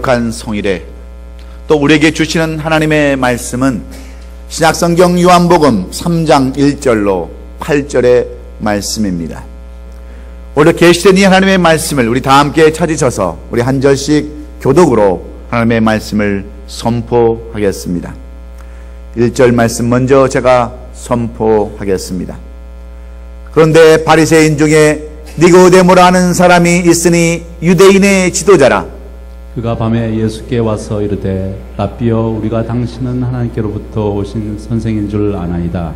거룩한 성일에 또 우리에게 주시는 하나님의 말씀은 신약성경 요한복음 3장 1절로 8절의 말씀입니다. 오늘 계시된 이 하나님의 말씀을 우리 다 함께 찾으셔서 우리 한 절씩 교독으로 하나님의 말씀을 선포하겠습니다. 1절 말씀 먼저 제가 선포하겠습니다. 그런데 바리새인 중에 니고데모라 하는 사람이 있으니 유대인의 지도자라. 그가 밤에 예수께 와서 이르되 라삐여, 우리가 당신은 하나님께로부터 오신 선생인 줄 아나이다.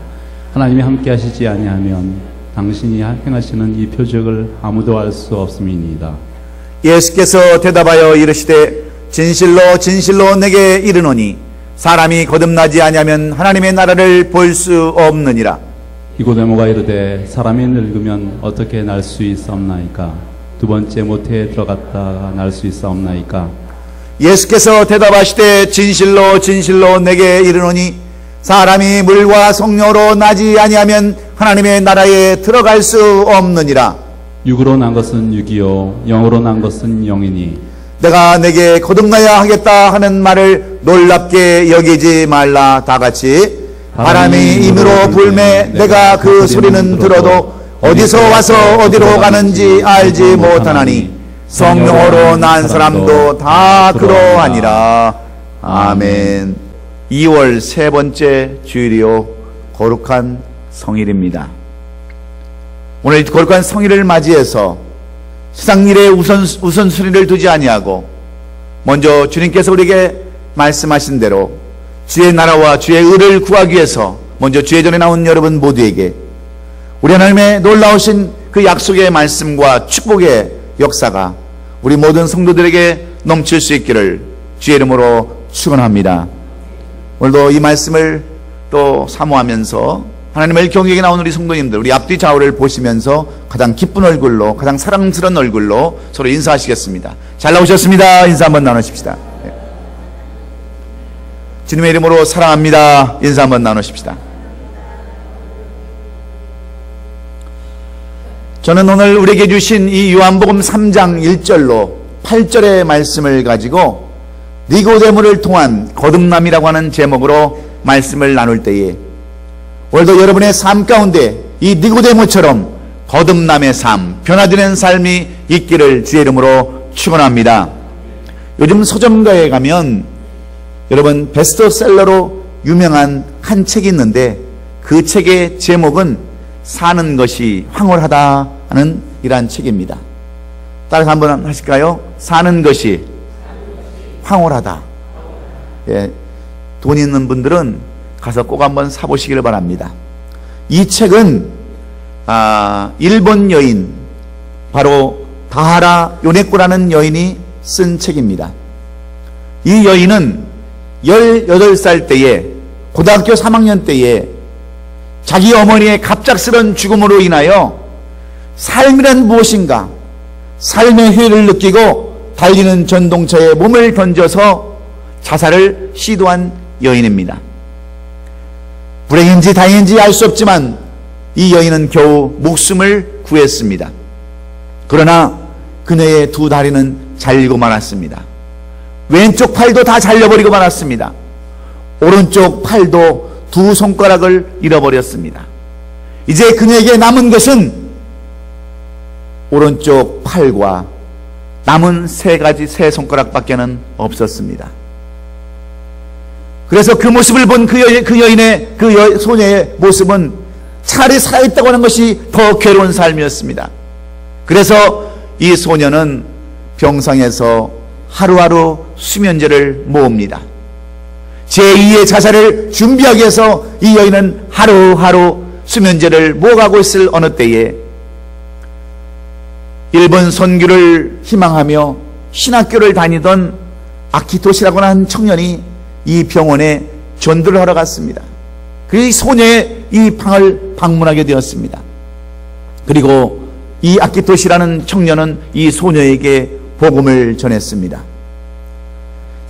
하나님이 함께 하시지 아니하면 당신이 행하시는 이 표적을 아무도 알 수 없음이니이다. 예수께서 대답하여 이르시되 진실로 진실로 내게 이르노니 사람이 거듭나지 아니하면 하나님의 나라를 볼 수 없느니라. 니고데모가 이르되 사람이 늙으면 어떻게 날 수 있사옵나이까? 두 번째 모태에 들어갔다가 날 수 있사옵나이까? 예수께서 대답하시되 진실로 진실로 내게 이르노니 사람이 물과 성령으로 나지 아니하면 하나님의 나라에 들어갈 수 없느니라. 육으로 난 것은 육이요 영으로 난 것은 영이니 내가 내게 거듭나야 하겠다 하는 말을 놀랍게 여기지 말라. 다같이 바람이 임으로 불매 내가 그 소리는 들어도 어디서 와서 어디로 가는지 알지 못하나니 성령으로 난 사람도 다 그러하니라. 아멘. 2월 세 번째 주일이요 거룩한 성일입니다. 오늘 거룩한 성일을 맞이해서 세상 일에 우선순위를 두지 아니하고 먼저 주님께서 우리에게 말씀하신 대로 주의 나라와 주의 의를 구하기 위해서 먼저 주의 전에 나온 여러분 모두에게 우리 하나님의 놀라우신 그 약속의 말씀과 축복의 역사가 우리 모든 성도들에게 넘칠 수 있기를 주의 이름으로 축원합니다. 오늘도 이 말씀을 또 사모하면서 하나님을 경외하게 나온 우리 성도님들, 우리 앞뒤 좌우를 보시면서 가장 기쁜 얼굴로, 가장 사랑스러운 얼굴로 서로 인사하시겠습니다. 잘 나오셨습니다. 인사 한번 나누십시다. 네. 주님의 이름으로 사랑합니다. 인사 한번 나누십시다. 저는 오늘 우리에게 주신 이 요한복음 3장 1절로 8절의 말씀을 가지고 니고데모를 통한 거듭남이라고 하는 제목으로 말씀을 나눌 때에 오늘도 여러분의 삶 가운데 이 니고데모처럼 거듭남의 삶, 변화되는 삶이 있기를 주의 이름으로 축원합니다. 요즘 서점가에 가면 여러분 베스트셀러로 유명한 한 책이 있는데 그 책의 제목은 사는 것이 황홀하다 하는 이러한 책입니다. 따라서 한번 하실까요? 사는 것이 황홀하다. 예, 돈 있는 분들은 가서 꼭 한번 사보시기를 바랍니다. 이 책은 일본 여인 바로 다하라 요네코라는 여인이 쓴 책입니다. 이 여인은 18살 때에 고등학교 3학년 때에 자기 어머니의 갑작스런 죽음으로 인하여 삶이란 무엇인가, 삶의 후회를 느끼고 달리는 전동차에 몸을 던져서 자살을 시도한 여인입니다. 불행인지 다행인지 알 수 없지만 이 여인은 겨우 목숨을 구했습니다. 그러나 그녀의 두 다리는 잘리고 말았습니다. 왼쪽 팔도 다 잘려버리고 말았습니다. 오른쪽 팔도 두 손가락을 잃어버렸습니다. 이제 그녀에게 남은 것은 오른쪽 팔과 남은 세 손가락밖에는 없었습니다. 그래서 그 모습을 본 그 여인의 소녀의 모습은 차라리 살아있다고 하는 것이 더 괴로운 삶이었습니다. 그래서 이 소녀는 병상에서 하루하루 수면제를 모읍니다. 제2의 자살을 준비하기 위해서 이 여인은 하루하루 수면제를 모아가고 있을 어느 때에 일본 선교를 희망하며 신학교를 다니던 아키토시라고 하는 청년이 이 병원에 전도를 하러 갔습니다. 그 소녀의 이 방을 방문하게 되었습니다. 그리고 이 아키토시라는 청년은 이 소녀에게 복음을 전했습니다.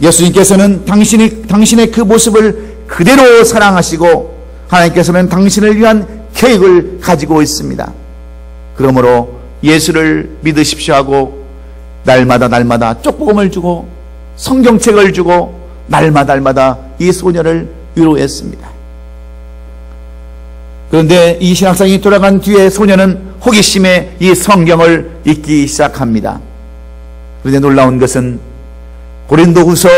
예수님께서는 당신의 그 모습을 그대로 사랑하시고 하나님께서는 당신을 위한 계획을 가지고 있습니다. 그러므로 예수를 믿으십시오 하고 날마다 쪽복음을 주고 성경책을 주고 날마다 이 소녀를 위로했습니다. 그런데 이 신학생이 돌아간 뒤에 소녀는 호기심에 이 성경을 읽기 시작합니다. 그런데 놀라운 것은 고린도후서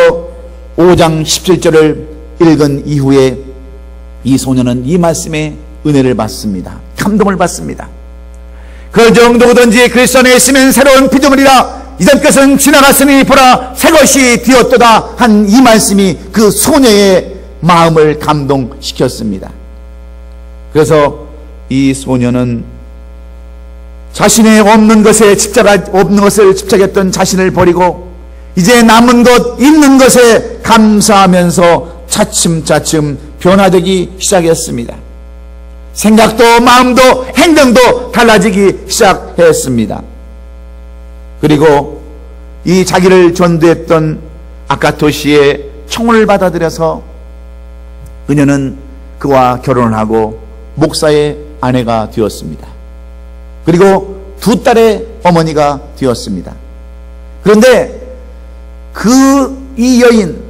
5장 17절을 읽은 이후에 이 소녀는 이 말씀에 은혜를 받습니다. 감동을 받습니다. 그 정도든지 그리스도 안에 있으면 새로운 피조물이라 이전 것은 지나갔으니 보라 새 것이 되었도다 한 이 말씀이 그 소녀의 마음을 감동시켰습니다. 그래서 이 소녀는 자신의 없는 것을 집착했던 자신을 버리고 이제 남은 것 있는 것에 감사하면서 차츰차츰 변화되기 시작했습니다. 생각도 마음도 행동도 달라지기 시작했습니다. 그리고 이 자기를 전도했던 아카토시의 청혼을 받아들여서 그녀는 그와 결혼을 하고 목사의 아내가 되었습니다. 그리고 2딸의 어머니가 되었습니다. 그런데 이 여인,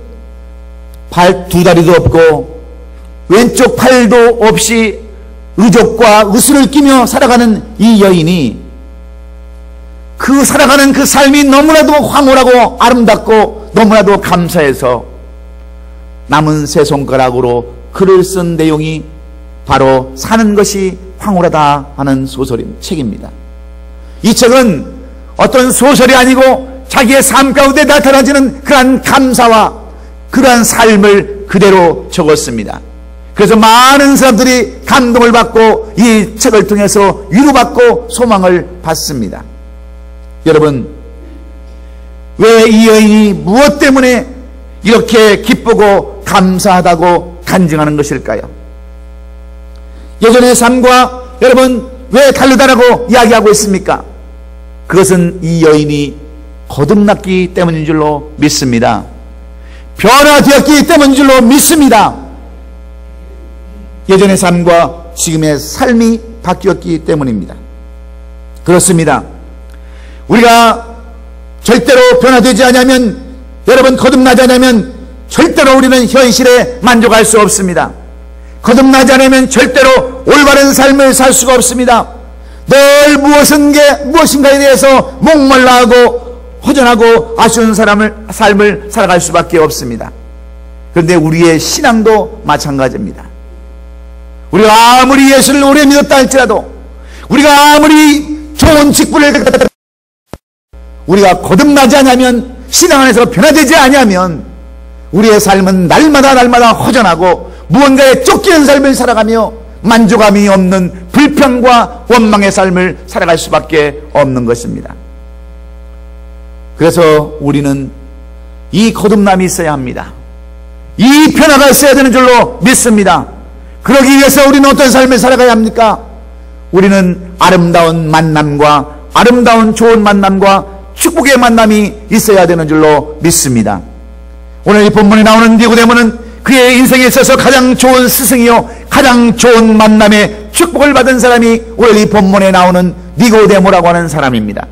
발 2다리도 없고 왼쪽 팔도 없이 의족과 의술을 끼며 살아가는 이 여인이 살아가는 그 삶이 너무나도 황홀하고 아름답고 너무나도 감사해서 남은 세 손가락으로 글을 쓴 내용이 바로 사는 것이 황홀하다 하는 책입니다. 이 책은 어떤 소설이 아니고 자기의 삶 가운데 나타나지는 그러한 감사와 그러한 삶을 그대로 적었습니다. 그래서 많은 사람들이 감동을 받고 이 책을 통해서 위로받고 소망을 받습니다. 여러분, 왜 이 여인이 무엇 때문에 이렇게 기쁘고 감사하다고 간증하는 것일까요? 예전의 삶과 여러분 왜 다르다라고 이야기하고 있습니까? 그것은 이 여인이 거듭났기 때문인 줄로 믿습니다. 변화되었기 때문인 줄로 믿습니다. 예전의 삶과 지금의 삶이 바뀌었기 때문입니다. 그렇습니다. 우리가 절대로 변화되지 않으면, 여러분 거듭나지 않으면 절대로 우리는 현실에 만족할 수 없습니다. 거듭나지 않으면 절대로 올바른 삶을 살 수가 없습니다. 늘 무엇인가에 대해서 목말라하고 허전하고 아쉬운 삶을 살아갈 수밖에 없습니다. 그런데 우리의 신앙도 마찬가지입니다. 우리가 아무리 예수를 오래 믿었다 할지라도, 우리가 아무리 좋은 직분을 우리가 거듭나지 않으면, 신앙 안에서 변화되지 않으면 우리의 삶은 날마다 허전하고 무언가에 쫓기는 삶을 살아가며 만족감이 없는 불평과 원망의 삶을 살아갈 수밖에 없는 것입니다. 그래서 우리는 이 거듭남이 있어야 합니다. 이 변화가 있어야 되는 줄로 믿습니다. 그러기 위해서 우리는 어떤 삶을 살아가야 합니까? 우리는 아름다운 만남과 아름다운 좋은 만남과 축복의 만남이 있어야 되는 줄로 믿습니다. 오늘 이 본문에 나오는 니고데모는 그의 인생에 있어서 가장 좋은 스승이요 가장 좋은 만남의 축복을 받은 사람이 오늘 이 본문에 나오는 니고데모라고 하는 사람입니다.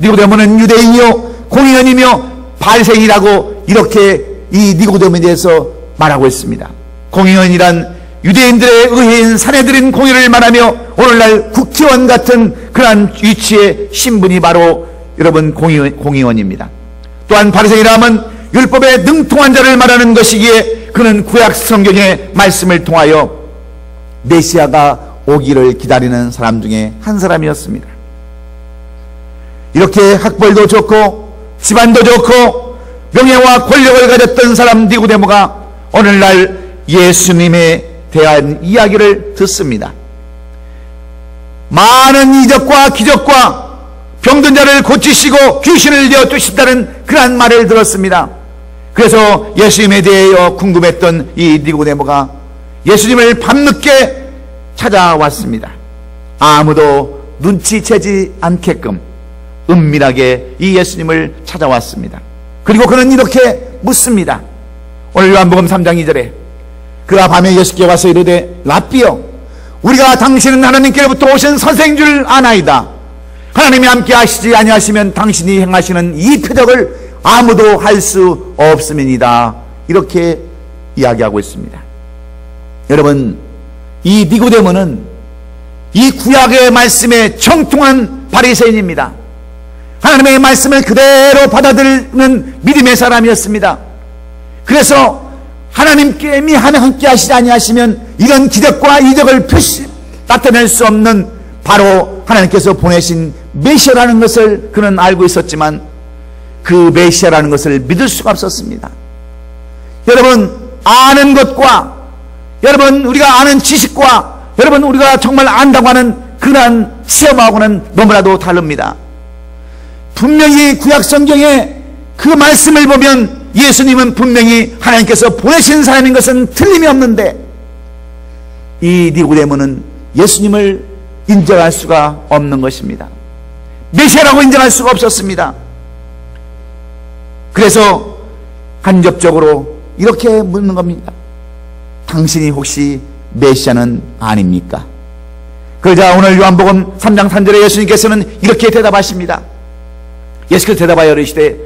니고데모는 유대인이요 공의원이며 바리새인이라고 이렇게 이 니고데모에 대해서 말하고 있습니다. 공의원이란 유대인들의 의회인 사내들인 공의를 말하며 오늘날 국회의원 같은 그러한 위치의 신분이 바로 여러분 공의원입니다. 또한 바리새인이라면 율법에 능통한 자를 말하는 것이기에 그는 구약 성경의 말씀을 통하여 메시아가 오기를 기다리는 사람 중에 한 사람이었습니다. 이렇게 학벌도 좋고 집안도 좋고 명예와 권력을 가졌던 사람 니고데모가 오늘날 예수님에 대한 이야기를 듣습니다. 많은 이적과 기적과 병든 자를 고치시고 귀신을 내어쫓으신다는 그러한 말을 들었습니다. 그래서 예수님에 대하여 궁금했던 이 니고데모가 예수님을 밤늦게 찾아왔습니다. 아무도 눈치채지 않게끔 은밀하게 이 예수님을 찾아왔습니다. 그리고 그는 이렇게 묻습니다. 오늘 요한복음 3장 2절에 그가 밤에 예수께 와서 이르되 라삐여 우리가 당신은 하나님께로부터 오신 선생인 줄 아나이다. 하나님이 함께 하시지 아니하시면 당신이 행하시는 이 표적을 아무도 할 수 없음이니이다. 이렇게 이야기하고 있습니다. 여러분, 이 니고데모는 이 구약의 말씀에 정통한 바리새인입니다. 하나님의 말씀을 그대로 받아들이는 믿음의 사람이었습니다. 그래서 하나님께 함께 하시지 아니하시면 이런 기적과 이적을 나타낼 수 없는 바로 하나님께서 보내신 메시아라는 것을 그는 알고 있었지만 그 메시아라는 것을 믿을 수가 없었습니다. 여러분, 아는 것과 여러분 우리가 아는 지식과 여러분 우리가 정말 안다고 하는 그러한 체험하고는 너무나도 다릅니다. 분명히 구약 성경에 그 말씀을 보면 예수님은 분명히 하나님께서 보내신 사람인 것은 틀림이 없는데 이 니고데모는 예수님을 인정할 수가 없는 것입니다. 메시아라고 인정할 수가 없었습니다. 그래서 간접적으로 이렇게 묻는 겁니다. 당신이 혹시 메시아는 아닙니까? 그러자 오늘 요한복음 3장 3절에 예수님께서는 이렇게 대답하십니다. 예수께서 대답하여 이르시되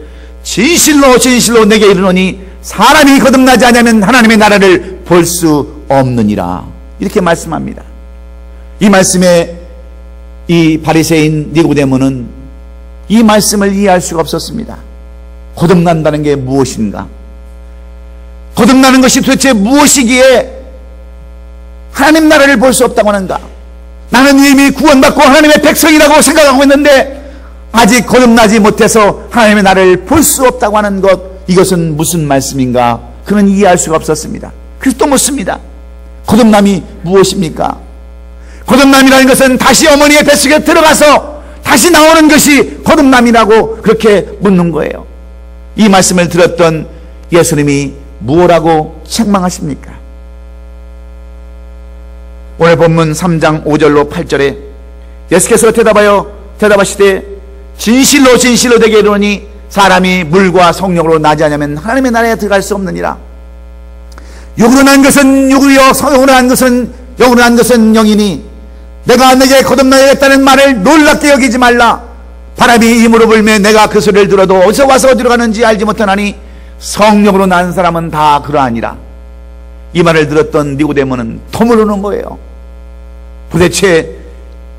진실로 진실로 내게 이르노니 사람이 거듭나지 않으면 하나님의 나라를 볼 수 없느니라. 이렇게 말씀합니다. 이 말씀에 이 바리새인 니고데모는 이 말씀을 이해할 수가 없었습니다. 거듭난다는 게 무엇인가? 거듭나는 것이 도대체 무엇이기에 하나님 나라를 볼 수 없다고 하는가? 나는 이미 구원받고 하나님의 백성이라고 생각하고 있는데 아직 거듭나지 못해서 하나님의 나라를 볼 수 없다고 하는 것, 이것은 무슨 말씀인가? 그는 이해할 수가 없었습니다. 그래서 또 묻습니다. 거듭남이 무엇입니까? 거듭남이라는 것은 다시 어머니의 뱃속에 들어가서 다시 나오는 것이 거듭남이라고 그렇게 묻는 거예요. 이 말씀을 들었던 예수님이 무엇라고 책망하십니까? 오늘 본문 3장 5절로 8절에 예수께서 대답하시되 진실로 진실로 내게 이르노니 사람이 물과 성령으로 나지 않으면 하나님의 나라에 들어갈 수 없느니라. 육으로 난 것은 육이요 성령으로 난 것은 영이니 내가 내게 거듭나야겠다는 말을 놀랍게 여기지 말라. 바람이 힘으로 불매 내가 그 소리를 들어도 어디서 와서 어디로 가는지 알지 못하나니 성령으로 난 사람은 다 그러하니라. 이 말을 들었던 니고데모는 터무르는 거예요. 도대체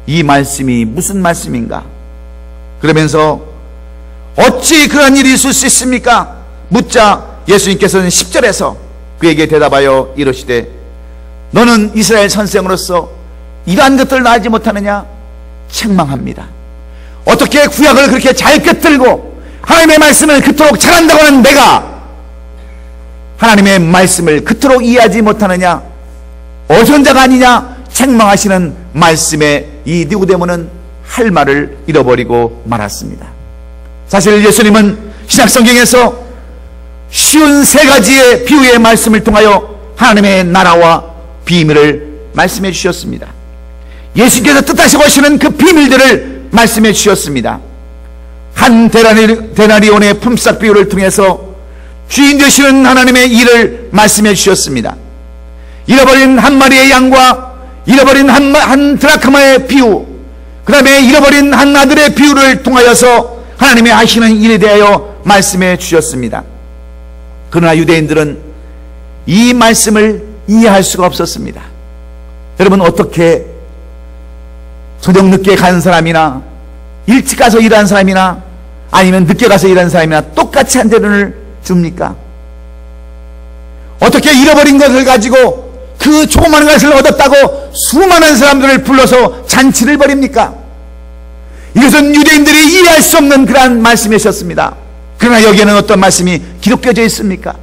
이 말씀이 무슨 말씀인가? 그러면서 어찌 그런 일이 있을 수 있습니까? 묻자 예수님께서는 10절에서 그에게 대답하여 이르시되 너는 이스라엘 선생으로서 이러한 것들을 알지 못하느냐? 책망합니다. 어떻게 구약을 그렇게 잘 꿰뚫고 하나님의 말씀을 그토록 잘한다고 하는 내가 하나님의 말씀을 그토록 이해하지 못하느냐? 어선 자가 아니냐? 책망하시는 말씀에 이 니고데모는 할 말을 잃어버리고 말았습니다. 사실 예수님은 신약성경에서 쉬운 세 가지의 비유의 말씀을 통하여 하나님의 나라와 비밀을 말씀해 주셨습니다. 예수께서 뜻하시고 하시는 그 비밀들을 말씀해 주셨습니다. 한 데나리온의 품삯 비유를 통해서 주인 되시는 하나님의 일을 말씀해 주셨습니다. 잃어버린 한 마리의 양과 잃어버린 한 드라크마의 비유, 그 다음에 잃어버린 한 아들의 비유를 통하여서 하나님의 하시는 일에 대하여 말씀해 주셨습니다. 그러나 유대인들은 이 말씀을 이해할 수가 없었습니다. 여러분, 어떻게 저녁 늦게 간 사람이나 일찍 가서 일하는 사람이나 아니면 늦게 가서 일하는 사람이나 똑같이 한 대를 줍니까? 어떻게 잃어버린 것을 가지고 그 조그마한 것을 얻었다고 수많은 사람들을 불러서 잔치를 벌입니까? 이것은 유대인들이 이해할 수 없는 그러한 말씀이셨습니다. 그러나 여기에는 어떤 말씀이 기록되어 있습니까?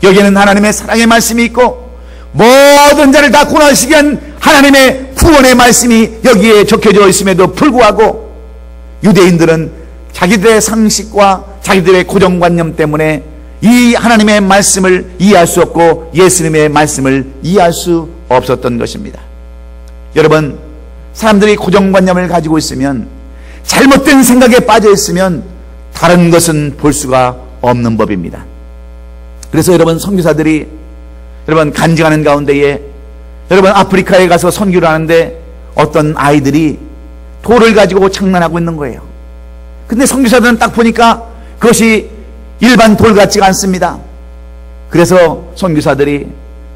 여기에는 하나님의 사랑의 말씀이 있고 모든 자를 다 구원하시기 위한 하나님의 구원의 말씀이 여기에 적혀져 있음에도 불구하고 유대인들은 자기들의 상식과 자기들의 고정관념 때문에 이 하나님의 말씀을 이해할 수 없고 예수님의 말씀을 이해할 수 없었던 것입니다. 여러분, 사람들이 고정관념을 가지고 있으면, 잘못된 생각에 빠져 있으면 다른 것은 볼 수가 없는 법입니다. 그래서 여러분, 선교사들이 여러분 간증하는 가운데에 여러분 아프리카에 가서 선교를 하는데 어떤 아이들이 돌을 가지고 장난하고 있는 거예요. 근데 선교사들은 딱 보니까 그것이 일반 돌 같지가 않습니다. 그래서 선교사들이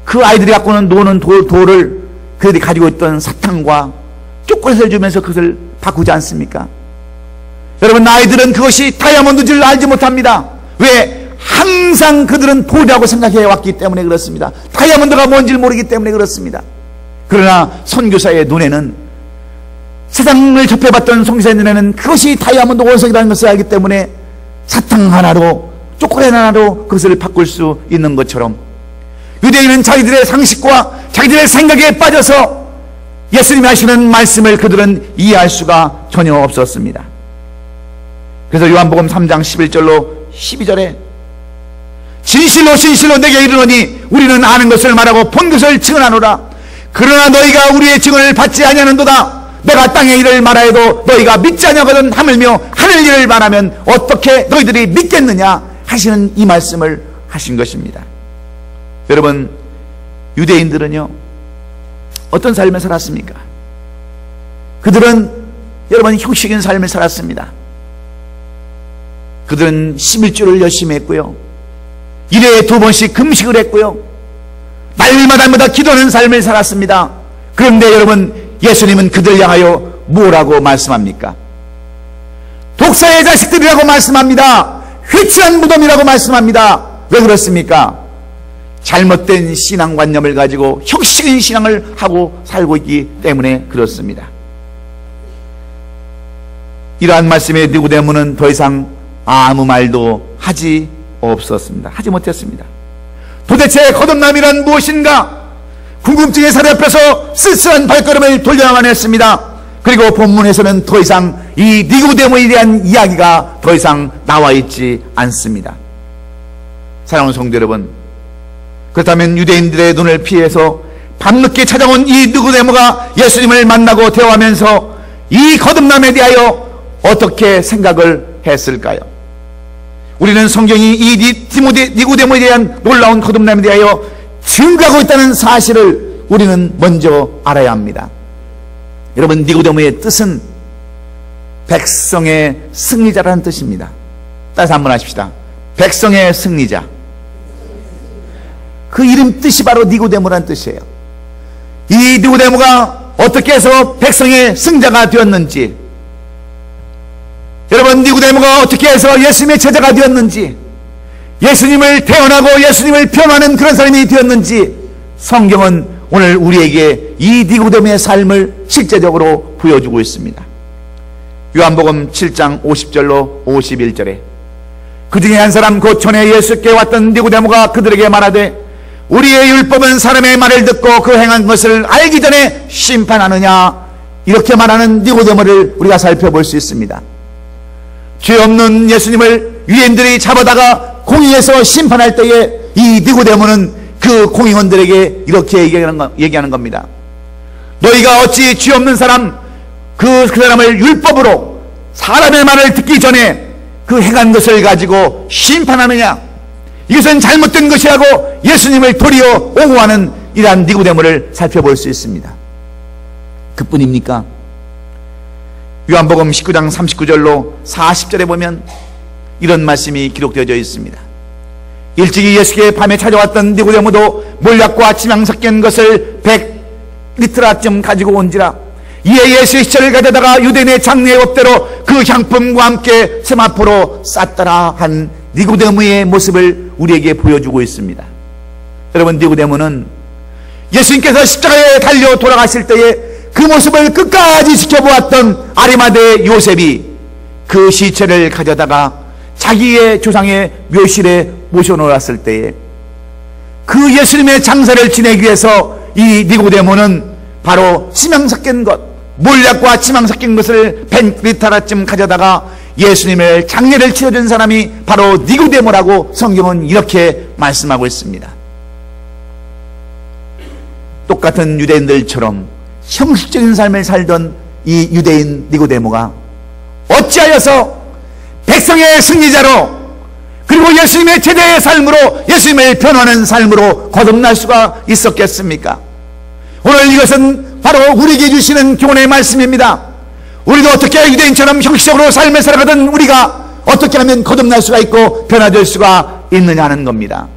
그 아이들이 갖고는 노는 돌을 그들이 가지고 있던 사탕과 초콜릿을 주면서 그것을 바꾸지 않습니까? 여러분, 아이들은 그것이 다이아몬드인 줄 알지 못합니다. 왜? 항상 그들은 돌이라고 생각해 왔기 때문에 그렇습니다. 다이아몬드가 뭔지 모르기 때문에 그렇습니다. 그러나 선교사의 눈에는, 세상을 접해봤던 선교사의 눈에는 그것이 다이아몬드 원석이라는 것을 알기 때문에 사탕 하나로, 초콜릿 하나로 그것을 바꿀 수 있는 것처럼, 유대인은 자기들의 상식과 자기들의 생각에 빠져서 예수님이 하시는 말씀을 그들은 이해할 수가 전혀 없었습니다. 그래서 요한복음 3장 11절로 12절에 진실로 진실로 내게 이르노니 우리는 아는 것을 말하고 본 것을 증언하노라. 그러나 너희가 우리의 증언을 받지 아니하는도다. 내가 땅의 일을 말하여도 너희가 믿지 아니하거든 하물며 하늘 일을 말하면 어떻게 너희들이 믿겠느냐 하시는 이 말씀을 하신 것입니다. 여러분, 유대인들은요 어떤 삶을 살았습니까? 그들은 여러분 형식적인 삶을 살았습니다. 그들은 11주를 열심히 했고요, 1회에 2번씩 금식을 했고요, 날마다 기도하는 삶을 살았습니다. 그런데 여러분, 예수님은 그들 향하여 뭐라고 말씀합니까? 독사의 자식들이라고 말씀합니다. 회치한 무덤이라고 말씀합니다. 왜 그렇습니까? 잘못된 신앙관념을 가지고 형식적인 신앙을 하고 살고 있기 때문에 그렇습니다. 이러한 말씀에 니고데모는 더 이상 아무 말도 하지 없었습니다. 하지 못했습니다. 도대체 거듭남이란 무엇인가? 궁금증에 사로잡혀서 쓸쓸한 발걸음을 돌려야만 했습니다. 그리고 본문에서는 더 이상 이 니고데모에 대한 이야기가 더 이상 나와 있지 않습니다. 사랑하는 성도 여러분, 그렇다면 유대인들의 눈을 피해서 밤늦게 찾아온 이 니고데모가 예수님을 만나고 대화하면서 이 거듭남에 대하여 어떻게 생각을 했을까요? 우리는 성경이 이 니고데모에 대한 놀라운 거듭남에 대하여 증거하고 있다는 사실을 우리는 먼저 알아야 합니다. 여러분, 니고데모의 뜻은 백성의 승리자라는 뜻입니다. 따라서 한번 하십시다. 백성의 승리자. 그 이름 뜻이 바로 니고데모라는 뜻이에요. 이 니고데모가 어떻게 해서 백성의 승자가 되었는지, 여러분, 니고데모가 어떻게 해서 예수님의 제자가 되었는지, 예수님을 태어나고 예수님을 표현하는 그런 사람이 되었는지, 성경은 오늘 우리에게 이 니고데모의 삶을 실제적으로 보여주고 있습니다. 요한복음 7장 50절로 51절에 그 중에 한 사람 곧 전에 예수께 왔던 니고데모가 그들에게 말하되 우리의 율법은 사람의 말을 듣고 그 행한 것을 알기 전에 심판하느냐, 이렇게 말하는 니고데모를 우리가 살펴볼 수 있습니다. 죄 없는 예수님을 유대인들이 잡아다가 공의에서 심판할 때에 이 니고데모는 그 공의원들에게 이렇게 얘기하는 겁니다. 너희가 어찌 죄 없는 사람 그 사람을 율법으로 사람의 말을 듣기 전에 그 행한 것을 가지고 심판하느냐, 이것은 잘못된 것이라고 예수님을 도리어 옹호하는 이러한 니고데모를 살펴볼 수 있습니다. 그뿐입니까? 요한복음 19장 39절로 40절에 보면 이런 말씀이 기록되어져 있습니다. 일찍이 예수께 밤에 찾아왔던 니고데모도 몰약과 침향 섞인 것을 100리터쯤 가지고 온지라. 이에 예수의 시체를 가져다가 유대인의 장례의 법대로 그 향품과 함께 세마포로 쌌더라 한 니고데모의 모습을 우리에게 보여주고 있습니다. 여러분, 니고데모는 예수님께서 십자가에 달려 돌아가실 때에 그 모습을 끝까지 지켜보았던 아리마대 요셉이 그 시체를 가져다가 자기의 조상의 묘실에 모셔놓았을 때에 그 예수님의 장사를 지내기 위해서 이 니고데모는 바로 침향 섞인 것, 몰약과 침향 섞인 것을 100리터쯤 가져다가 예수님의 장례를 치러준 사람이 바로 니고데모라고 성경은 이렇게 말씀하고 있습니다. 똑같은 유대인들처럼 형식적인 삶을 살던 이 유대인 니고데모가 어찌하여서 백성의 승리자로, 그리고 예수님의 제자의 삶으로, 예수님을 변화하는 삶으로 거듭날 수가 있었겠습니까? 오늘 이것은 바로 우리에게 주시는 교훈의 말씀입니다. 우리도 어떻게 유대인처럼 형식적으로 삶을 살아가던 우리가 어떻게 하면 거듭날 수가 있고 변화될 수가 있느냐 하는 겁니다.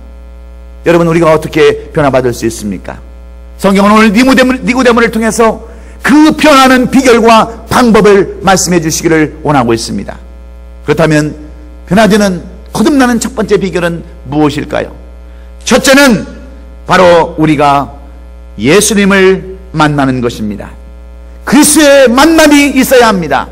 여러분, 우리가 어떻게 변화받을 수 있습니까? 성경은 오늘 니고데모를 통해서 그 변화하는 비결과 방법을 말씀해 주시기를 원하고 있습니다. 그렇다면 변화되는 거듭나는 첫 번째 비결은 무엇일까요? 첫째는 바로 우리가 예수님을 만나는 것입니다. 그리스도의 만남이 있어야 합니다.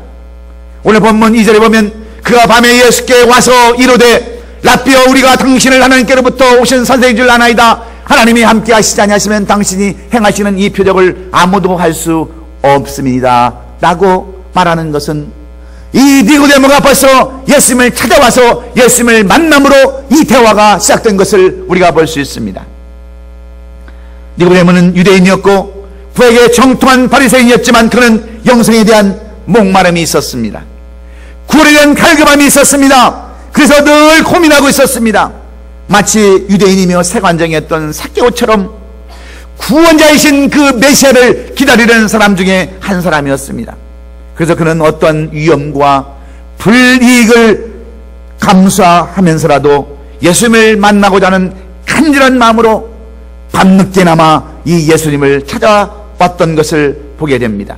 오늘 본문 2절에 보면 그가 밤에 예수께 와서 이르되 라삐어 우리가 당신을 하나님께로부터 오신 선생인 줄 아나이다. 하나님이 함께 하시지 아니하시면 당신이 행하시는 이 표적을 아무도 할 수 없습니다 라고 말하는 것은 이 니고데모가 벌써 예수님을 찾아와서 예수님을 만남으로 이 대화가 시작된 것을 우리가 볼 수 있습니다. 니고데모는 유대인이었고 부에게 정통한 바리새인이었지만 그는 영생에 대한 목마름이 있었습니다. 구원에 대한 갈급함이 있었습니다. 그래서 늘 고민하고 있었습니다. 마치 유대인이며 세관장이었던 삭개오처럼 구원자이신 그 메시아를 기다리는 사람 중에 한 사람이었습니다. 그래서 그는 어떤 위험과 불이익을 감수하면서라도 예수님을 만나고자 하는 간절한 마음으로 밤늦게나마 이 예수님을 찾아왔던 것을 보게 됩니다.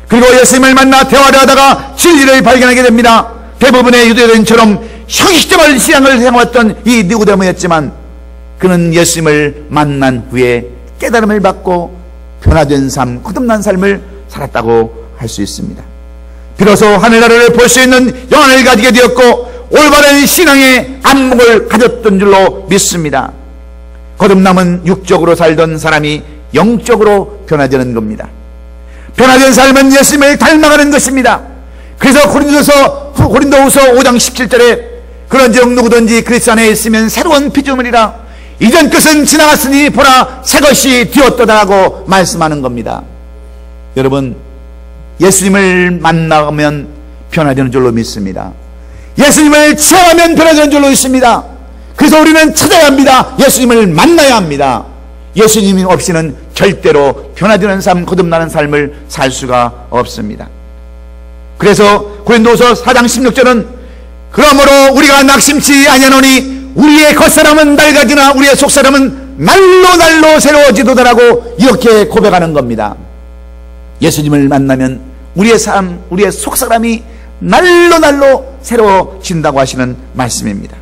그리고 예수님을 만나 대화를 하다가 진리를 발견하게 됩니다. 대부분의 유대인처럼 형식적인 신앙을 해왔던 이 니고데모였지만 그는 예수님을 만난 후에 깨달음을 받고 변화된 삶, 거듭난 삶을 살았다고 할 수 있습니다. 비로소 하늘나라를 볼 수 있는 영안을 가지게 되었고 올바른 신앙의 안목을 가졌던 줄로 믿습니다. 거듭남은 육적으로 살던 사람이 영적으로 변화되는 겁니다. 변화된 삶은 예수님을 닮아가는 것입니다. 그래서 고린도후서 5장 17절에 그런즉 누구든지 그리스도 안에 있으면 새로운 피조물이라 이전 것은 지나갔으니 보라 새 것이 되었도다라고 말씀하는 겁니다. 여러분, 예수님을 만나면 변화되는 줄로 믿습니다. 예수님을 체험하면 변화되는 줄로 믿습니다. 그래서 우리는 찾아야 합니다. 예수님을 만나야 합니다. 예수님 없이는 절대로 변화되는 삶, 거듭나는 삶을 살 수가 없습니다. 그래서 고린도후서 4장 16절은 그러므로 우리가 낙심치 아니하노니 우리의 겉사람은 낡아지나 우리의 속사람은 날로 새로워지도다라고 이렇게 고백하는 겁니다. 예수님을 만나면 우리의 삶, 우리의 속사람이 날로 새로워진다고 하시는 말씀입니다.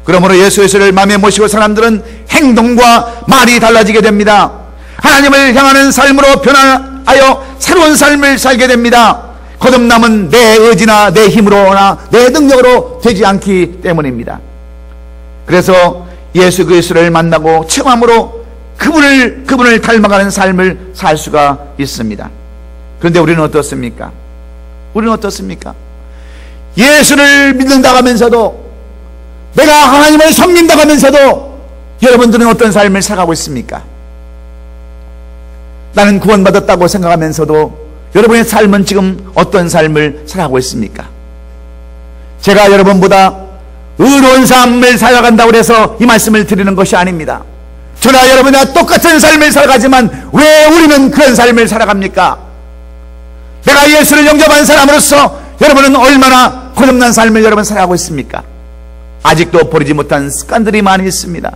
그러므로 예수를 마음에 모시고 사람들은 행동과 말이 달라지게 됩니다. 하나님을 향하는 삶으로 변화하여 새로운 삶을 살게 됩니다. 거듭남은 내 의지나 내 힘으로나 내 능력으로 되지 않기 때문입니다. 그래서 예수 그리스도를 만나고 체험함으로 그분을 닮아가는 삶을 살 수가 있습니다. 그런데 우리는 어떻습니까? 예수를 믿는다고 하면서도 내가 하나님을 섬긴다고 하면서도 여러분들은 어떤 삶을 살아가고 있습니까? 나는 구원받았다고 생각하면서도 여러분의 삶은 지금 어떤 삶을 살아가고 있습니까? 제가 여러분보다 의로운 삶을 살아간다고 해서 이 말씀을 드리는 것이 아닙니다. 저나 여러분이나 똑같은 삶을 살아가지만 왜 우리는 그런 삶을 살아갑니까? 내가 예수를 영접한 사람으로서 여러분은 얼마나 거듭난 삶을 여러분 살아가고 있습니까? 아직도 버리지 못한 습관들이 많이 있습니다.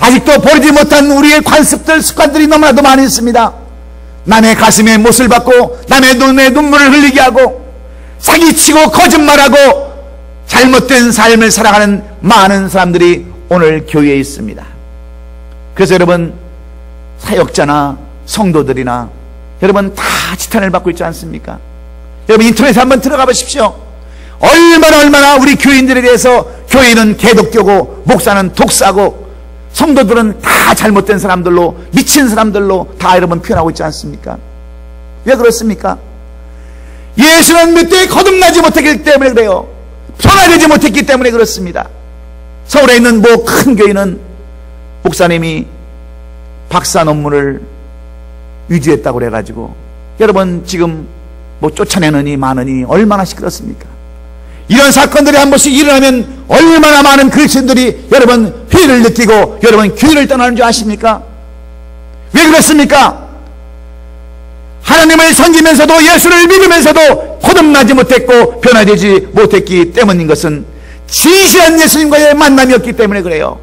아직도 버리지 못한 우리의 관습들, 습관들이 너무나도 많이 있습니다. 남의 가슴에 못을 박고 남의 눈에 눈물을 흘리게 하고 사기치고 거짓말하고 잘못된 삶을 살아가는 많은 사람들이 오늘 교회에 있습니다. 그래서 여러분, 사역자나 성도들이나 여러분 다 지탄을 받고 있지 않습니까? 여러분 인터넷에 한번 들어가 보십시오. 얼마나 우리 교인들에 대해서 교인은 개독교고 목사는 독사고 성도들은 다 잘못된 사람들로, 미친 사람들로 다 여러분 표현하고 있지 않습니까? 왜 그렇습니까? 예수는 몇 대 거듭나지 못했기 때문에 그래요. 변화되지 못했기 때문에 그렇습니다. 서울에 있는 뭐 큰 교회는 목사님이 박사 논문을 위조했다고 그래가지고 여러분 지금 뭐 쫓아내느니 마느니 얼마나 시끄럽습니까? 이런 사건들이 한 번씩 일어나면 얼마나 많은 그리스도인들이 여러분 회의를 느끼고 여러분 교회를 떠나는 줄 아십니까? 왜 그렇습니까? 하나님을 섬기면서도 예수를 믿으면서도 거듭나지 못했고 변화되지 못했기 때문인 것은 진실한 예수님과의 만남이었기 때문에 그래요.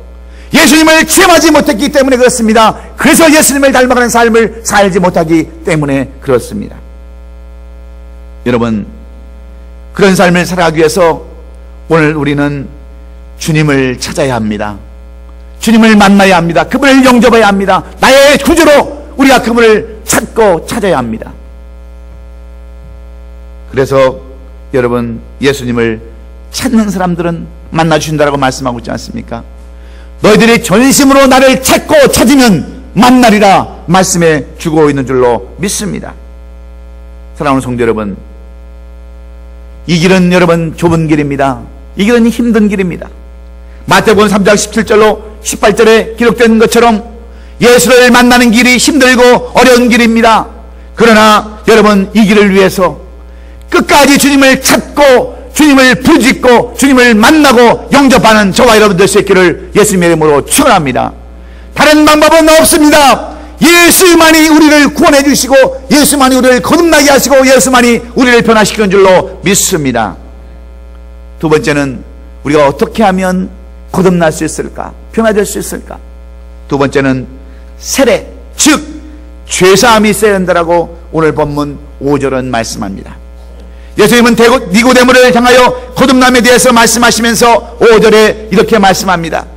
예수님을 체험하지 못했기 때문에 그렇습니다. 그래서 예수님을 닮아가는 삶을 살지 못하기 때문에 그렇습니다. 여러분, 그런 삶을 살아가기 위해서 오늘 우리는 주님을 찾아야 합니다. 주님을 만나야 합니다. 그분을 영접해야 합니다. 나의 구주로 우리가 그분을 찾고 찾아야 합니다. 그래서 여러분, 예수님을 찾는 사람들은 만나주신다라고 말씀하고 있지 않습니까? 너희들이 전심으로 나를 찾고 찾으면 만나리라 말씀해 주고 있는 줄로 믿습니다. 사랑하는 성도 여러분, 이 길은 여러분 좁은 길입니다. 이 길은 힘든 길입니다. 마태복음 3장 17절로 18절에 기록된 것처럼 예수를 만나는 길이 힘들고 어려운 길입니다. 그러나 여러분, 이 길을 위해서 끝까지 주님을 찾고 주님을 부르짖고 주님을 만나고 영접하는 저와 여러분들 수 있기를 예수님의 이름으로 축원합니다. 다른 방법은 없습니다. 예수만이 우리를 구원해 주시고 예수만이 우리를 거듭나게 하시고 예수만이 우리를 변화시키는 줄로 믿습니다. 두 번째는 우리가 어떻게 하면 거듭날 수 있을까? 변화될 수 있을까? 두 번째는 세례, 즉 죄사함이 있어야 된다라고 오늘 본문 5절은 말씀합니다. 예수님은 니고데모를 향하여 거듭남에 대해서 말씀하시면서 5절에 이렇게 말씀합니다.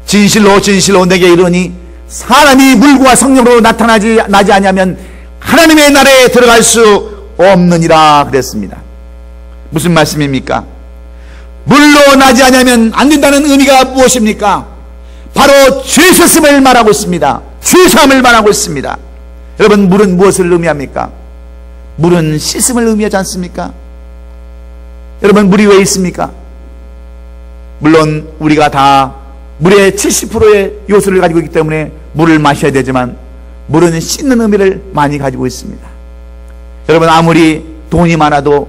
진실로 진실로 내게 이르니 사람이 물과 성령으로 나지 아니하면 하나님의 나라에 들어갈 수 없느니라 그랬습니다. 무슨 말씀입니까? 물로 나지 아니하면 안 된다는 의미가 무엇입니까? 바로 죄 씻음을 말하고 있습니다. 죄사함을 말하고 있습니다. 여러분, 물은 무엇을 의미합니까? 물은 씻음을 의미하지 않습니까? 여러분, 물이 왜 있습니까? 물론 우리가 다 물의 70%의 요소를 가지고 있기 때문에 물을 마셔야 되지만 물은 씻는 의미를 많이 가지고 있습니다. 여러분, 아무리 돈이 많아도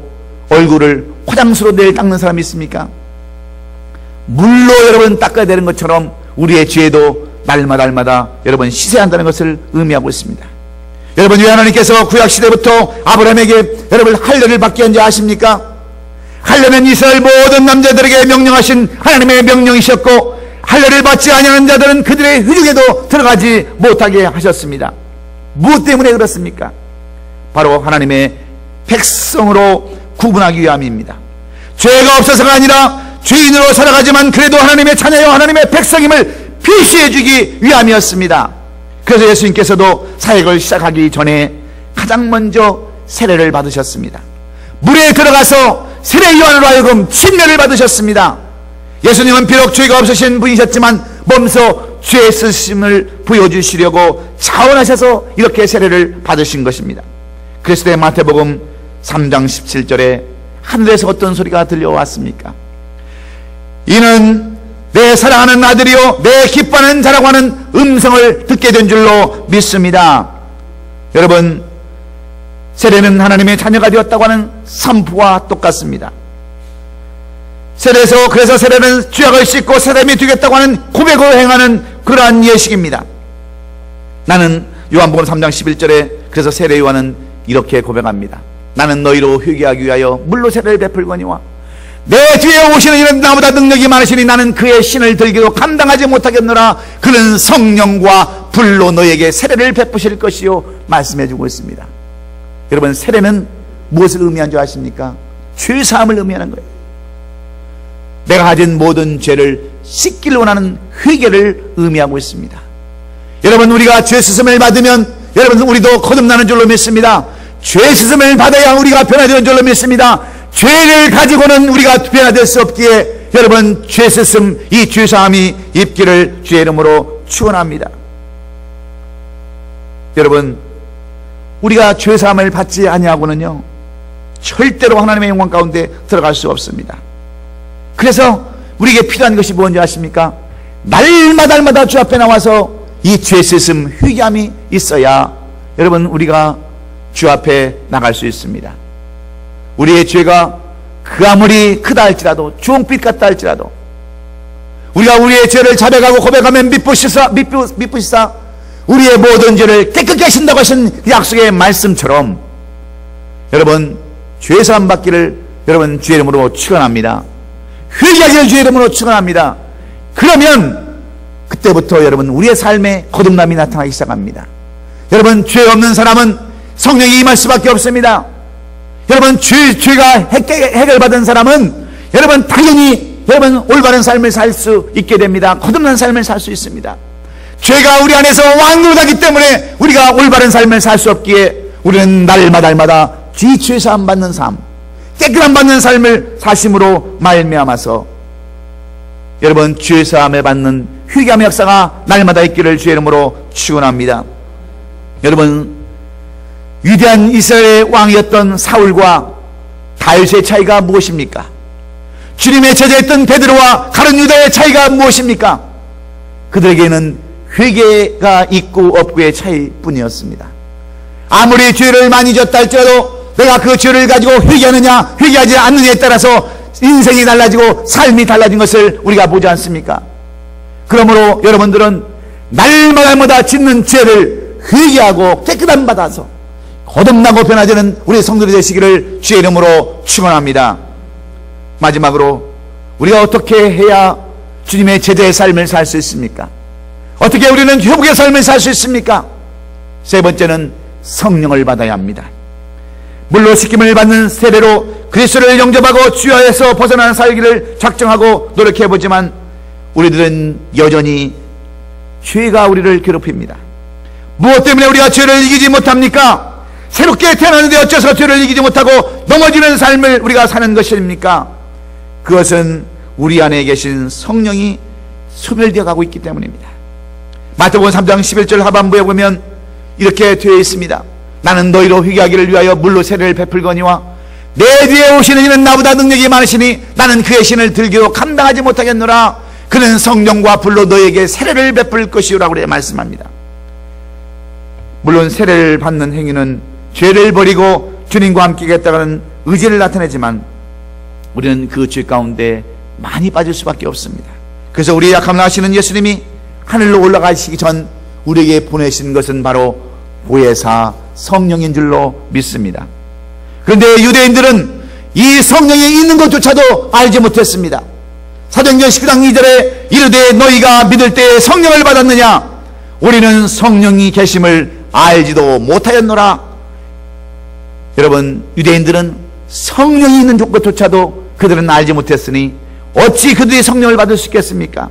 얼굴을 화장수로 내일 닦는 사람이 있습니까? 물로 여러분 닦아야 되는 것처럼 우리의 죄도 날마다 여러분 씻어야 한다는 것을 의미하고 있습니다. 여러분, 왜 하나님께서 구약시대부터 아브라함에게 여러분 할례를 받게 한지 아십니까? 할례는 이스라엘 모든 남자들에게 명령하신 하나님의 명령이셨고 할례를 받지 아니하는 자들은 그들의 회중에도 들어가지 못하게 하셨습니다. 무엇 때문에 그렇습니까? 바로 하나님의 백성으로 구분하기 위함입니다. 죄가 없어서가 아니라 죄인으로 살아가지만 그래도 하나님의 자녀요 하나님의 백성임을 표시해 주기 위함이었습니다. 그래서 예수님께서도 사역을 시작하기 전에 가장 먼저 세례를 받으셨습니다. 물에 들어가서 세례 요한으로 하여금 침례를 받으셨습니다. 예수님은 비록 죄가 없으신 분이셨지만 몸소 죄 쓰심을 보여주시려고 자원하셔서 이렇게 세례를 받으신 것입니다. 그랬을 때 마태복음 3장 17절에 하늘에서 어떤 소리가 들려왔습니까? 이는 내 사랑하는 아들이요 내 기뻐하는 자라고 하는 음성을 듣게 된 줄로 믿습니다. 여러분, 세례는 하나님의 자녀가 되었다고 하는 선포와 똑같습니다. 그래서 세례는 죄악을 씻고 사람이 되겠다고 하는 고백을 행하는 그러한 예식입니다. 나는 요한복음 3장 11절에 그래서 세례 요한은 이렇게 고백합니다. 나는 너희로 회개하기 위하여 물로 세례를 베풀거니와 내 뒤에 오시는 이는 나보다 능력이 많으시니 나는 그의 신을 들기도 감당하지 못하겠노라. 그는 성령과 불로 너에게 세례를 베푸실 것이요 말씀해주고 있습니다. 여러분, 세례는 무엇을 의미한 줄 아십니까? 죄사함을 의미하는 거예요. 내가 가진 모든 죄를 씻기를 원하는 회개를 의미하고 있습니다. 여러분, 우리가 죄 씻음을 받으면 여러분 우리도 거듭나는 줄로 믿습니다. 죄 씻음을 받아야 우리가 변화되는 줄로 믿습니다. 죄를 가지고는 우리가 변화될 수 없기에 여러분 죄 씻음, 이 죄사함이 입기를 주의 이름으로 축원합니다. 여러분, 우리가 죄사함을 받지 아니하고는요 절대로 하나님의 영광 가운데 들어갈 수 없습니다. 그래서 우리에게 필요한 것이 뭔지 아십니까? 날마다 주 앞에 나와서 이 죄 씻음 회개함이 있어야 여러분 우리가 주 앞에 나갈 수 있습니다. 우리의 죄가 그 아무리 크다 할지라도 주홍빛 같다 할지라도 우리가 우리의 죄를 자백하고 고백하면 미쁘시사 우리의 모든 죄를 깨끗게 하신다고 하신 약속의 말씀처럼 여러분 죄사함 받기를 여러분 주의 이름으로 축원합니다. 회개하기를 주의 이름으로 축원합니다. 그러면 그때부터 여러분 우리의 삶에 거듭남이 나타나기 시작합니다. 여러분, 죄 없는 사람은 성령이 임할 수밖에 없습니다. 여러분, 죄가 해결받은 사람은 여러분 당연히 여러분 올바른 삶을 살 수 있게 됩니다. 거듭난 삶을 살 수 있습니다. 죄가 우리 안에서 왕노릇하기 때문에 우리가 올바른 삶을 살 수 없기에 우리는 날마다 죄 사함 받는 삶, 깨끗함 받는 삶을 사심으로 말미암아서 여러분 죄 사함을 받는 회개함의 역사가 날마다 있기를 주의 이름으로 축원합니다. 여러분, 위대한 이스라엘의 왕이었던 사울과 다윗의 차이가 무엇입니까? 주님의 제자였던 베드로와 가룟 유다의 차이가 무엇입니까? 그들에게는 회개가 있고 없고의 차이뿐이었습니다. 아무리 죄를 많이 졌다 할지라도 내가 그 죄를 가지고 회개하느냐 회개하지 않느냐에 따라서 인생이 달라지고 삶이 달라진 것을 우리가 보지 않습니까? 그러므로 여러분들은 날마다 짓는 죄를 회개하고 깨끗함 받아서 거듭나고 변화되는 우리 성도들이 되시기를 주의 이름으로 축원합니다. 마지막으로 우리가 어떻게 해야 주님의 제자의 삶을 살 수 있습니까? 어떻게 우리는 회복의 삶을 살 수 있습니까? 세 번째는 성령을 받아야 합니다. 물로 씻김을 받는 세례로 그리스도를 영접하고 주야에서 벗어나는 살기를 작정하고 노력해보지만 우리들은 여전히 죄가 우리를 괴롭힙니다. 무엇 때문에 우리가 죄를 이기지 못합니까? 새롭게 태어나는데 어째서 죄를 이기지 못하고 넘어지는 삶을 우리가 사는 것입니까? 그것은 우리 안에 계신 성령이 소멸되어 가고 있기 때문입니다. 마태복음 3장 11절 하반부에 보면 이렇게 되어 있습니다. 나는 너희로 회개하기를 위하여 물로 세례를 베풀거니와 내 뒤에 오시는 이는 나보다 능력이 많으시니 나는 그의 신을 들기도 감당하지 못하겠노라. 그는 성령과 불로 너희에게 세례를 베풀 것이오라고 그렇게 말씀합니다. 물론 세례를 받는 행위는 죄를 버리고 주님과 함께 하겠다는 의지를 나타내지만 우리는 그 죄 가운데 많이 빠질 수밖에 없습니다. 그래서 우리의 약함을 아시는 예수님이 하늘로 올라가시기 전 우리에게 보내신 것은 바로 보혜사 성령인 줄로 믿습니다. 그런데 유대인들은 이 성령이 있는 것조차도 알지 못했습니다. 사도행전 19장 2절에 이르되 너희가 믿을 때에 성령을 받았느냐? 우리는 성령이 계심을 알지도 못하였노라. 여러분, 유대인들은 성령이 있는 것조차도 그들은 알지 못했으니 어찌 그들이 성령을 받을 수 있겠습니까?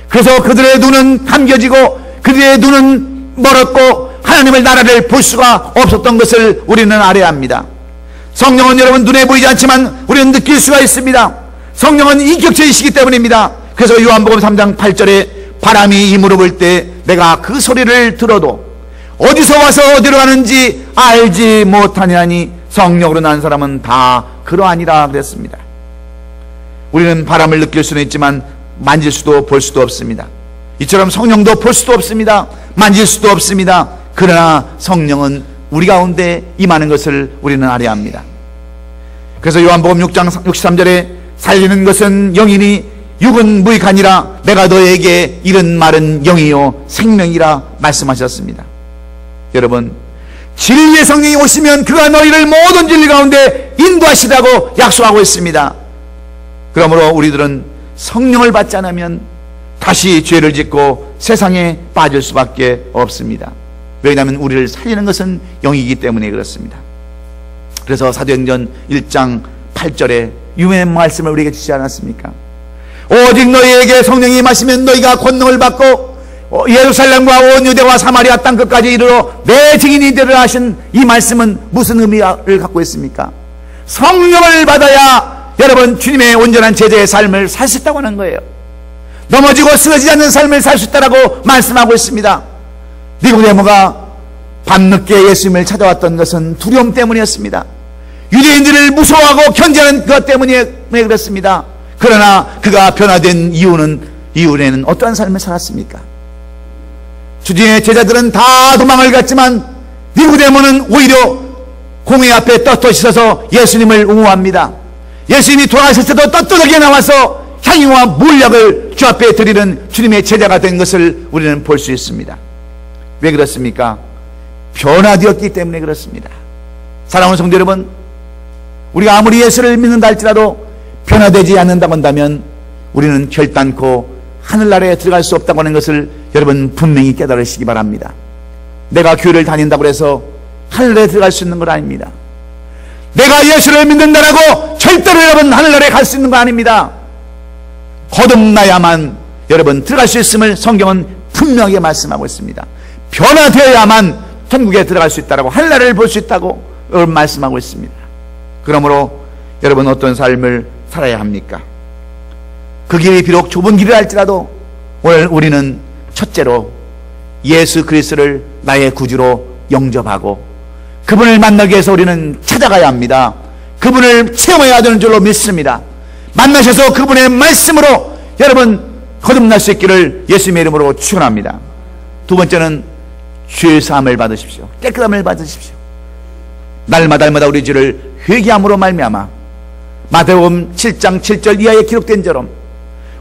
그래서 그들의 눈은 감겨지고 그들의 눈은 멀었고 하나님의 나라를 볼 수가 없었던 것을 우리는 알아야 합니다. 성령은 여러분 눈에 보이지 않지만 우리는 느낄 수가 있습니다. 성령은 인격체이시기 때문입니다. 그래서 요한복음 3장 8절에 바람이 이무로 불 때 내가 그 소리를 들어도 어디서 와서 어디로 가는지 알지 못하냐니 성령으로 난 사람은 다 그러하니라 그랬습니다. 우리는 바람을 느낄 수는 있지만 만질 수도 볼 수도 없습니다. 이처럼 성령도 볼 수도 없습니다. 만질 수도 없습니다. 그러나 성령은 우리 가운데 임하는 것을 우리는 알아야 합니다. 그래서 요한복음 6장 63절에 살리는 것은 영이니 육은 무익하니라. 내가 너에게 이른 말은 영이요 생명이라 말씀하셨습니다. 여러분, 진리의 성령이 오시면 그가 너희를 모든 진리 가운데 인도하시라고 약속하고 있습니다. 그러므로 우리들은 성령을 받지 않으면 다시 죄를 짓고 세상에 빠질 수밖에 없습니다. 왜냐하면 우리를 살리는 것은 영이기 때문에 그렇습니다. 그래서 사도행전 1장 8절에 유명한 말씀을 우리에게 주시지 않았습니까? 오직 너희에게 성령이 임하시면 너희가 권능을 받고 예루살렘과 온 유대와 사마리아 땅끝까지 이르러 내 증인이 되리라 하신 이 말씀은 무슨 의미를 갖고 있습니까? 성령을 받아야 여러분 주님의 온전한 제자의 삶을 살 수 있다고 하는 거예요. 넘어지고 쓰러지지 않는 삶을 살 수 있다고 말씀하고 있습니다. 니고데모가 밤늦게 예수님을 찾아왔던 것은 두려움 때문이었습니다. 유대인들을 무서워하고 견제하는 것 때문에 그렇습니다. 그러나 그가 변화된 이후에는 어떠한 삶을 살았습니까? 주님의 제자들은 다 도망을 갔지만 니고데모는 오히려 공회 앞에 떳떳이 서서 예수님을 옹호합니다. 예수님이 돌아가실 때도 떳떳하게 나와서 향유와 물약을 주 앞에 드리는 주님의 제자가 된 것을 우리는 볼 수 있습니다. 왜 그렇습니까? 변화되었기 때문에 그렇습니다. 사랑하는 성도 여러분, 우리가 아무리 예수를 믿는다 할지라도 변화되지 않는다고 한다면 우리는 결단코 하늘나라에 들어갈 수 없다고 하는 것을 여러분 분명히 깨달으시기 바랍니다. 내가 교회를 다닌다고 해서 하늘나라에 들어갈 수 있는 건 아닙니다. 내가 예수를 믿는다라고 절대로 여러분 하늘나라에 갈 수 있는 거 아닙니다. 거듭나야만 여러분 들어갈 수 있음을 성경은 분명하게 말씀하고 있습니다. 변화되어야만 천국에 들어갈 수 있다라고, 하늘나라를 볼 수 있다고 말씀하고 있습니다. 그러므로 여러분 어떤 삶을 살아야 합니까? 그 길이 비록 좁은 길이라 할지라도 오늘 우리는 첫째로 예수 그리스도를 나의 구주로 영접하고 그분을 만나기 위해서 우리는 찾아가야 합니다. 그분을 체험해야 되는 줄로 믿습니다. 만나셔서 그분의 말씀으로 여러분 거듭날 수 있기를 예수님의 이름으로 축원합니다. 두 번째는 죄 사함을 받으십시오. 깨끗함을 받으십시오. 날마다 우리 죄를 회개함으로 말미암아 마태복음 7장 7절 이하에 기록된 대로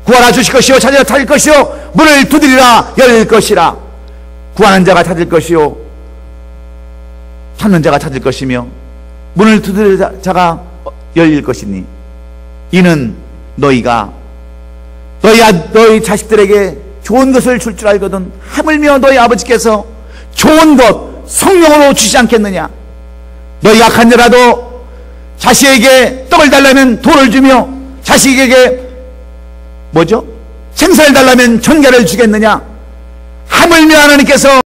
구하라 주실 것이요 찾으라 찾을 것이요 문을 두드리라 열릴 것이라. 구하는 자가 찾을 것이요 찾는 자가 찾을 것이며 문을 두드리는 자가 열릴 것이니 이는 너희가 너희 자식들에게 좋은 것을 줄 줄 알거든 하물며 너희 아버지께서 좋은 것 성령으로 주시지 않겠느냐. 너희 약한 자라도 자식에게 떡을 달라면 돌을 주며 자식에게 생사를 달라면 전갈을 주겠느냐. 하물며 하나님께서